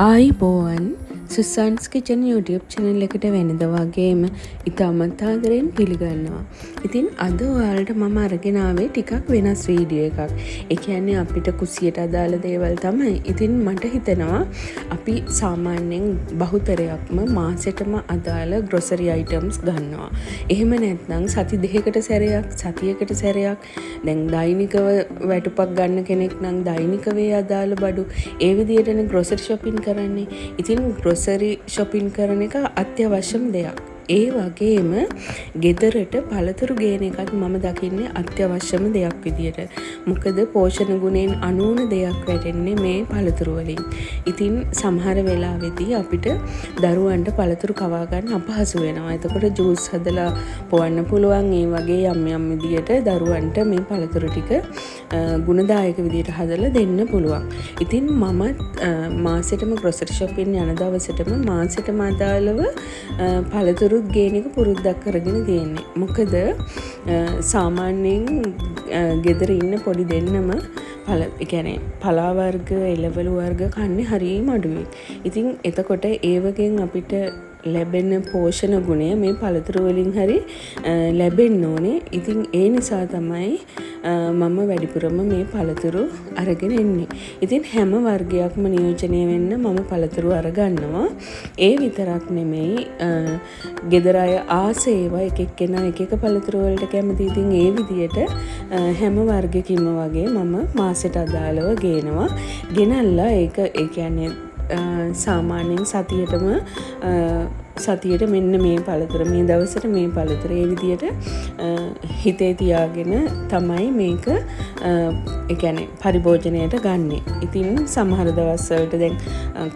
ආයිබෝවන් සුසන්ස් kitchen YouTube channel එකට වෙනද වගේම ඉතාමත් ආදරයෙන් පිළිගන්නවා. ඉතින් අද ඔයාලට මම අරගෙන ආවේ ටිකක් වෙනස් වීඩියෝ එකක්. ඒ කියන්නේ අපිට කුසියට අදාළ දේවල් තමයි. ඉතින් මට හිතෙනවා අපි සාමාන්‍යයෙන් බහුතරයක්ම මාසෙටම අදාළ grocery items ගන්නවා. එහෙම නැත්නම් සති දෙකකට සැරයක්, සතියකට සැරයක් දැන් දෛනිකව වැටුපක් ගන්න කෙනෙක් නම් දෛනිකව අදාළ බඩු ඒ විදිහටනේ grocery shopping කරන්නේ. ඉතින් grocery shopping කරන එක අත්‍යවශ්‍යම දෙයක්. ඒ වගේම ගෙදරට පළතුරු ගේන එකත් මම දකින්නේ අත්‍යවශ්‍යම දෙයක් විදියට. මොකද පෝෂණ ගුණයෙන් අනූන දෙයක් වැටෙන්නේ මේ පළතුරු වලින්. ඉතින් සමහර වෙලාවෙදී අපිට දරුවන්ට පළතුරු කවා ගන්න අපහසු වෙනවා. එතකොට ජූස් හදලා පොවන්න පුළුවන්. ඒ වගේ යම් යම් විදියට දරුවන්ට මේ පළතුරු ටික ගුණදායක විදියට හදලා දෙන්න පුළුවන්. ඉතින් මම මාසෙටම grocery shopping යන දවසටම මාසෙටම අදාළව පළතුරු ගේන එක පුරුද්දක් කරගෙන තියෙන්නේ. මොකද සාමාන්‍යයෙන් ගෙදර ඉන්න පොඩි දෙන්නම පලා වර්ග, එළවලු වර්ග කන්නේ හරියම අඩුයි. ඉතින් එතකොට ඒ වගේන් අපිට ලැබෙන පෝෂණ ගුණය මේ පළතුරු වලින් හරි ලැබෙන්න ඕනේ. ඉතින් ඒ නිසා තමයි මම වැඩිපුරම මේ පළතුරු අරගෙන එන්නේ. ඉතින් හැම වර්ගයක්ම නියෝජනය වෙන්න මම පළතුරු අරගන්නවා. ඒ විතරක් නෙමෙයි ගෙදර අය ආසේවා එක එක්කෙනා එක එක පළතුරු වලට කැමති. ඉතින් ඒ විදියට හැම වර්ගයකින්ම වගේ මම මාසෙට අදාළව ගේනවා. ගෙනල්ලා ඒක ඒ කියන්නේ සාමාන්‍යයෙන් සතියට මෙන්න මේ පළතුර මේ දවසට මේ පළතුර ඒ විදියට හිතේ තියාගෙන තමයි මේක ඒ කියන්නේ පරිභෝජනයට ගන්නෙ. ඉතින් සමහර දවස්වලට දැන්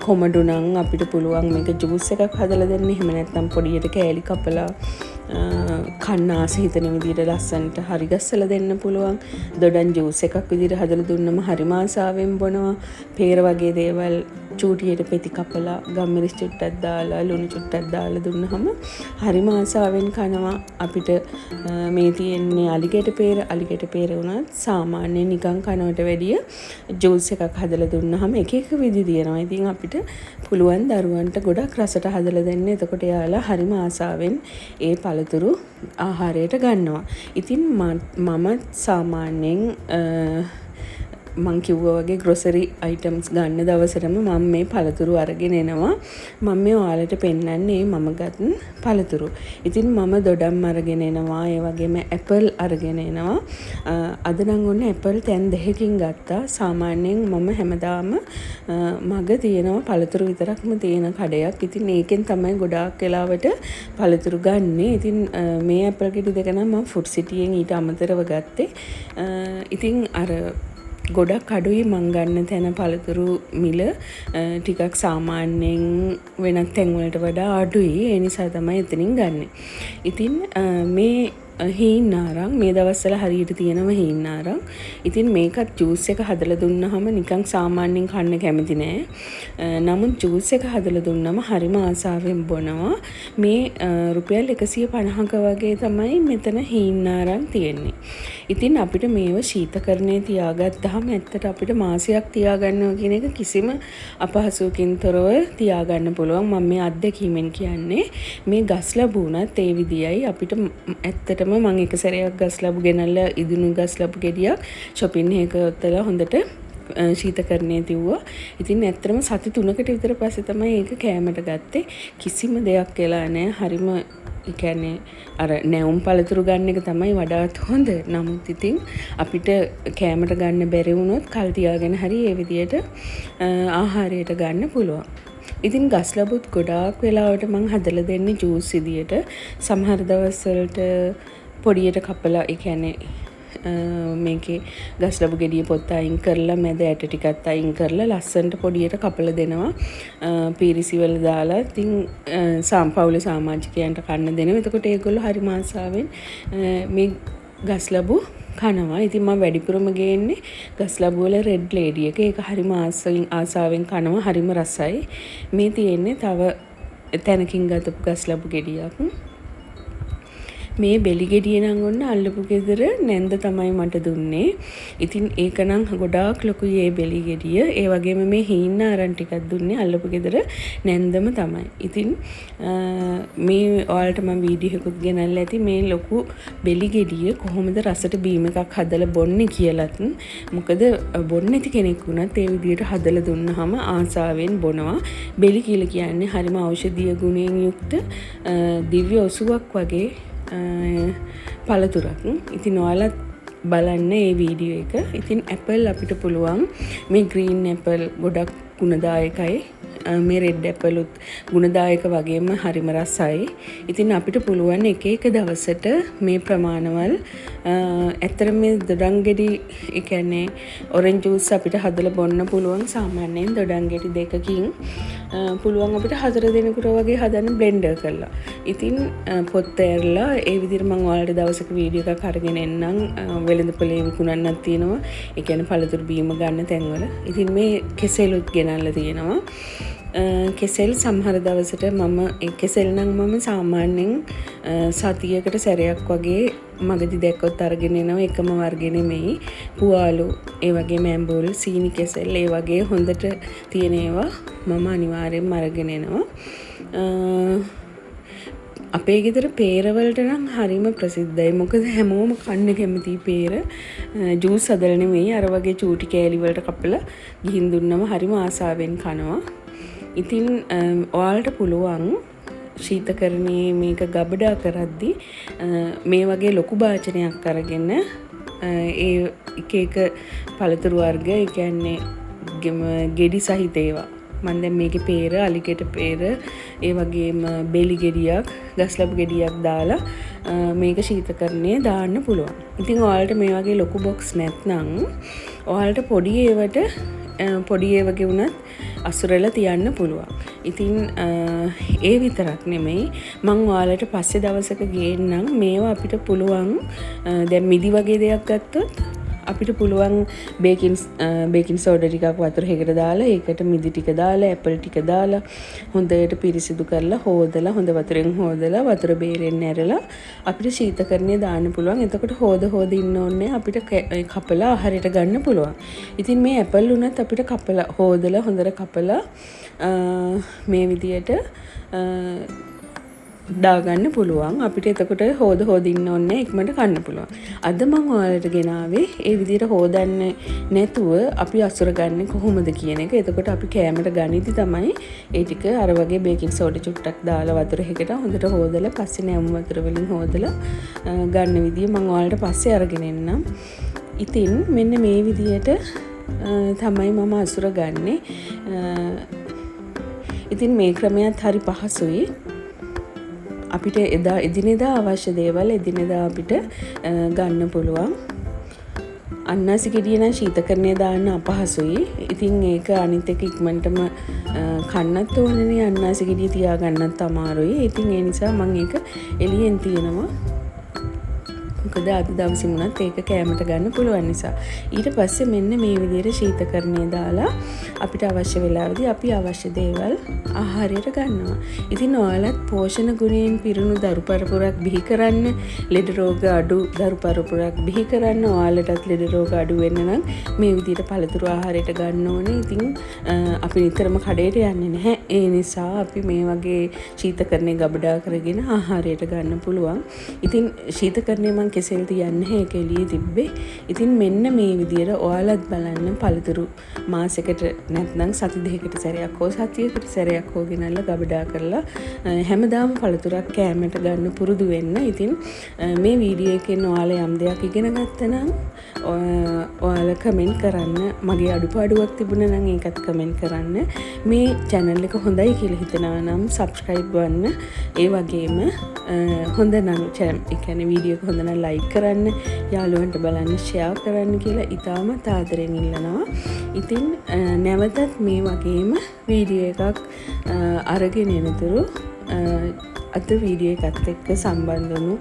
කොමඩු නම් අපිට පුළුවන් මේක ජූස් එකක් හදලා දෙන්න. එහෙම නැත්නම් පොඩියට කෑලි කපලා කන්න ආස හිතන විදියට ලස්සනට හරි ගස්සලා දෙන්න පුළුවන්. දොඩම් ජූස් එකක් විදියට හදලා දුන්නම හරිම ආසාවෙන් බොනවා. peer වගේ දේවල් චූටියට පෙති කපලා ගම්මිරිස් චුට්ටක් දාලා ලුණු චුට්ටක් දාලා දුන්නහම හරිම ආසාවෙන් කනවා. අපිට මේ තියෙන්නේ අලිගෙට peer වුණත් සාමාන්‍යයෙන් නිකන් කනවට වැඩිය ජූස් එකක් හදලා දුන්නහම එක එක විදි තියෙනවා. ඉතින් අපිට පුළුවන් දරුවන්ට ගොඩක් රසට හදලා දෙන්න. එතකොට යාලා හරිම ආසාවෙන් ඒ පළතුරු ආහාරයට ගන්නවා. ඉතින් මම සාමාන්‍යයෙන් මං කිව්වා වගේ grocery items ගන්න දවසටම මම මේ පළතුරු අරගෙන එනවා. මම මේ ඔයාලට පෙන්නන්නේ මම ගත් පළතුරු. ඉතින් මම දොඩම් අරගෙන එනවා. ඒ වගේම apple අරගෙන එනවා. අද නම් ඔන්න apple තැන් දෙකකින් ගත්තා. සාමාන්‍යයෙන් මම හැමදාම මග තියෙනවා පළතුරු විතරක්ම තියෙන කඩයක්. ඉතින් ඒකෙන් තමයි ගොඩාක් වෙලාවට පළතුරු ගන්නෙ. ඉතින් මේ apple ගෙඩි දෙක නම් මම food city යෙන් ඊට අමතරව ගත්තේ. ඉතින් අර ගොඩක් අඩුයි මං ගන්න තැන පළතුරු මිල ටිකක් සාමාන්‍යයෙන් වෙනත් තැන්වලට වඩා අඩුයි. ඒ නිසා තමයි එතනින් ගන්නෙ. ඉතින් මේ හීන්නාරං මේ දවස්වල හරියට තියෙනවා හීන්නාරං. ඉතින් මේකත් ජූස් එක හදලා දුන්නාම නිකන් සාමාන්‍යයෙන් කන්න කැමති නෑ. නමුත් ජූස් එක හදලා දුන්නම හරිම ආසාවෙන් බොනවා. මේ රුපියල් 150ක වගේ තමයි මෙතන හීන්නාරං තියෙන්නේ. ඉතින් අපිට මේව ශීතකරණයේ තියාගත්තාම ඇත්තට අපිට මාසයක් තියාගන්නවා කියන එක කිසිම අපහසුවකින් තොරව තියාගන්න පුළුවන්. මම මේ අත්දැකීමෙන් කියන්නේ මේ ගස් ලැබුණත් ඒ විදියයි අපිට ඇත්තටම මම එක සැරයක් ගස් ලැබු ගෙනල්ලා ඉදුණු ගස් ලැබු ගෙඩියක් shopping එකක ඔත්තලා හොඳට ශීතකරණයේ තියුවා. ඉතින් ඇත්තටම සති 3කට විතර පස්සේ තමයි ඒක කෑමට ගත්තේ. කිසිම දෙයක් වෙලා නැහැ. හරිම ඒ කියන්නේ අර නැවුම් පළතුරු ගන්න එක තමයි වඩාත් හොඳ. නමුත් ඉතින් අපිට කෑමට ගන්න බැරි වුණොත් කල් තියාගෙන හරි ඒ විදියට ආහාරයට ගන්න පුළුවන්. ඉතින් ගස් ලැබුත් ගොඩාක් වෙලාවට මං හදලා දෙන්නේ ජූස් විදියට. සමහර දවස්වලට පොඩියට කපලා ඒ කියන්නේ මේකේ ගස් ලැබු ගෙඩිය පොත්ත අයින් කරලා මැද ඇට ටිකත් අයින් කරලා ලස්සනට පොඩියට කපලා දෙනවා. පීරිසි වල දාලා ඉතින් සාම්පවුල සමාජිකයන්ට කන්න දෙනවා. එතකොට ඒගොල්ලෝ හරිම ආසාවෙන් මේ ගස් ලැබු කනවා. ඉතින් මම වැඩිපුරම ගේන්නේ ගස් ලැබු වල රෙඩ් ලේඩි එක. ඒක හරිම ආසාවෙන් කනවා. හරිම රසයි. මේ තියෙන්නේ තව තැනකින් ගතපු ගස් ලැබු ගෙඩියක්. මේ බෙලි ගෙඩිය නම් ඔන්න අල්ලපු ගෙදර නැන්ද තමයි මට දුන්නේ. ඉතින් ඒක නම් ගොඩාක් ලොකුයි ඒ බෙලි ගෙඩිය. ඒ වගේම මේ හීන්න අරන් ටිකක් දුන්නේ අල්ලපු ගෙදර නැන්දම තමයි. ඉතින් මේ ඔයාලට මම වීඩියෝ එකකුත් ගෙනල්ලා ඇති මේ ලොකු බෙලි ගෙඩිය කොහොමද රසට බීම එකක් හදලා බොන්නේ කියලාත්. මොකද බොන්නේ නැති කෙනෙක් වුණත් ඒ විදිහට හදලා දුන්නාම ආසාවෙන් බොනවා. බෙලි කියලා කියන්නේ හරිම ඖෂධීය ගුණයෙන් යුක්ත දිව්‍ය ඔසුවක් වගේ පළතුරක්. ඉතින් ඔයාලත් බලන්න මේ වීඩියෝ එක. ඉතින් ඇපල් අපිට පුළුවන් මේ ග්‍රීන් ඇපල් ගොඩක් ගුණදායකයි. මේ රෙඩ් ඇපලුත් ගුණදායක වගේම හරිම රසයි. ඉතින් අපිට පුළුවන් එක එක දවසට මේ ප්‍රමාණවල් ඇත්තට මේ දොඩම් ගෙඩි ඒ කියන්නේ ඔරෙන්ජ් ජූස් අපිට හදලා බොන්න පුළුවන්. සාමාන්‍යයෙන් දොඩම් ගෙඩි දෙකකින් පුළුවන් අපිට 4 දිනකට වගේ හදන්න බ්ලෙන්ඩර් කරලා. ඉතින් පොත් ඇරලා ඒ විදිහට මම ඔයාලට දවසක වීඩියෝ එකක් අරගෙන එන්නම්. වෙළඳපොලේ විකුණන්නත් තියෙනවා. ඒ කියන්නේ පළතුරු බීම ගන්න තැන්වල. ඉතින් මේ කෙසෙලුත් ගෙනල්ලා තියෙනවා. කෙසෙල් සමහර දවසට මම කෙසෙල් නම් මම සාමාන්‍යයෙන් සතියකට සැරයක් වගේ මගදී දැක්කොත් අරගෙන එනවා. එකම වර්ගෙ නෙමෙයි. පුවාලු, ඒ වගේම ඇඹුල්, සීනි කෙසෙල්, ඒ වගේ හොඳට තියෙන ඒවා මම අනිවාර්යෙන්ම අරගෙන එනවා. අපේ ගෙදර පේරවලට නම් හරිම ප්‍රසිද්ධයි. මොකද හැමෝම කන්න කැමති පේර. ජූස් හදලා නෙමෙයි අර වගේ චූටි කෑලි වලට කපලා ගිහින් දුන්නම හරිම ආසාවෙන් කනවා. ඉතින් ඔයාලට පුළුවන් ශීතකරණයේ මේක ගබඩා කරද්දී මේ වගේ ලොකු භාජනයක් අරගෙන ඒ එක එක පළතුරු වර්ග ඒ කියන්නේ ගෙඩි සහිත ඒවා මම දැන් මේකේ පේර, අලිගෙට පේර, ඒ වගේම බෙලි ගෙඩියක්, ගස්ලබු ගෙඩියක් දාලා මේක ශීතකරණයේ දාන්න පුළුවන්. ඉතින් ඔයාලට මේ වගේ ලොකු බොක්ස් නැත්නම් ඔයාලට පොඩි ඒවට පොඩි ඒවගේ වුණත් අසුරලා තියන්න පුළුවන්. ඉතින් ඒ විතරක් නෙමෙයි මං ඔයාලට පස්සේ දවසක ගේන්නම් මේවා අපිට පුළුවන් දැන් මිදි වගේ දෙයක් ගත්තොත් අපිට පුළුවන් බේකින් සෝඩා ටිකක් වතුර එකකට දාලා ඒකට මිදි ටික දාලා ඇපල් ටික දාලා හොඳට පිරිසිදු කරලා හොදලා හොඳ වතුරෙන් හොදලා වතුර බේරෙන්න ඇරලා අපිට ශීතකරණයේ දාන්න පුළුවන්. එතකොට හොද ඉන්න ඕනේ අපිට කපලා ආහාරයට ගන්න පුළුවන්. ඉතින් මේ ඇපල් උනත් අපිට කපලා හොදලා හොඳට කපලා මේ විදියට දාගන්න පුළුවන්. අපිට එතකොට හොද ඉන්න ඕනේ ඉක්මනට කන්න පුළුවන්. අද මම ඔයාලට ගෙනාවේ ඒ විදිහට හොදන්නේ නැතුව අපි අසුර ගන්න කොහොමද කියන එක. එතකොට අපි කෑමට ගනිද්දි තමයි ඒ ටික අර වගේ බේකින් සෝඩා චුට්ටක් දාලා වතුර එකකට හොඳට හොදලා පස්සේ නැවුම් වතුර වලින් හොදලා ගන්න විදිය මම ඔයාලට පස්සේ අරගෙන එන්නම්. ඉතින් මෙන්න මේ විදිහට තමයි මම අසුර ගන්නෙ. ඉතින් මේ ක්‍රමයත් හරි පහසුයි. අපිට එදිනෙදා අවශ්‍ය දේවල් එදිනෙදා අපිට ගන්න පුළුවන්. අන්නාසි ගෙඩිය නම් ශීතකරණයේ දාන්න අපහසුයි. ඉතින් ඒක අනිත් එක ඉක්මනටම කන්නත් ඕනනේ. අන්නාසි ගෙඩිය තියාගන්නත් අමාරුයි. ඉතින් ඒ නිසා මම ඒක එළියෙන් තියනවා. මොකද අද දවසේ මුණත් ඒක කෑමට ගන්න පුළුවන් නිසා. ඊට පස්සේ මෙන්න මේ විදිහට ශීතකරණයේ දාලා අපිට අවශ්‍ය වෙලාවදී අපි අවශ්‍ය දේවල් ආහාරයට ගන්නවා. ඉතින් ඔයාලත් පෝෂණ ගුණයෙන් පිරුණු දරු පරපුරක් බිහි කරන්න, ලෙඩ රෝග අඩු දරු පරපුරක් බිහි කරන්න, ඔයාලටත් ලෙඩ රෝග අඩු වෙන්න නම් මේ විදිහට පළතුරු ආහාරයට ගන්න ඕනේ. ඉතින් අපි නිතරම කඩේට යන්නේ නැහැ. ඒ නිසා අපි මේ වගේ ශීතකරණයේ ගබඩා කරගෙන ආහාරයට ගන්න පුළුවන්. ඉතින් ශීතකරණයේ මම කෙසෙල් තියන්නේ ඒක එළියේ තිබ්බේ. ඉතින් මෙන්න මේ විදිහට ඔයාලත් බලන්න පළතුරු මාසෙකට නැත්නම් සති දෙකකට සැරයක් හෝ සතියකට සැරයක් හෝ ගෙනල්ලා ගබඩා කරලා හැමදාම පළතුරක් කෑමට ගන්න පුරුදු වෙන්න. ඉතින් මේ වීඩියෝ එකෙන් ඔයාලා යම් දෙයක් ඉගෙන ගත්තා නම් ඔයාලා කමෙන්ට් කරන්න. මගේ අඩුපාඩුවක් තිබුණා නම් ඒකත් කමෙන්ට් කරන්න. මේ channel එක හොඳයි කියලා හිතනවා නම් subscribe වන්න. ඒ වගේම හොඳ නම් ඒ කියන්නේ වීඩියෝ එක හොඳ නම් like කරන්න, යාළුවන්ට බලන්න share කරන්න කියලා ඉතාමත් ආදරෙන් ඉල්ලනවා. ඉතින් නැවතත් මේ වගේම වීඩියෝ එකක් අරගෙන එනතුරු අද වීඩියෝ එකත් එක්ක සම්බන්ධ වුණු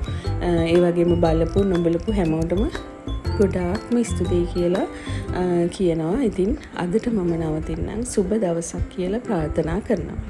ඒ වගේම බලපු නොබලපු හැමෝටම ගොඩාක්ම ස්තුතියි කියලා කියනවා. ඉතින් අදට මම නවතින්නම්. සුබ දවසක් කියලා ප්‍රාර්ථනා කරනවා.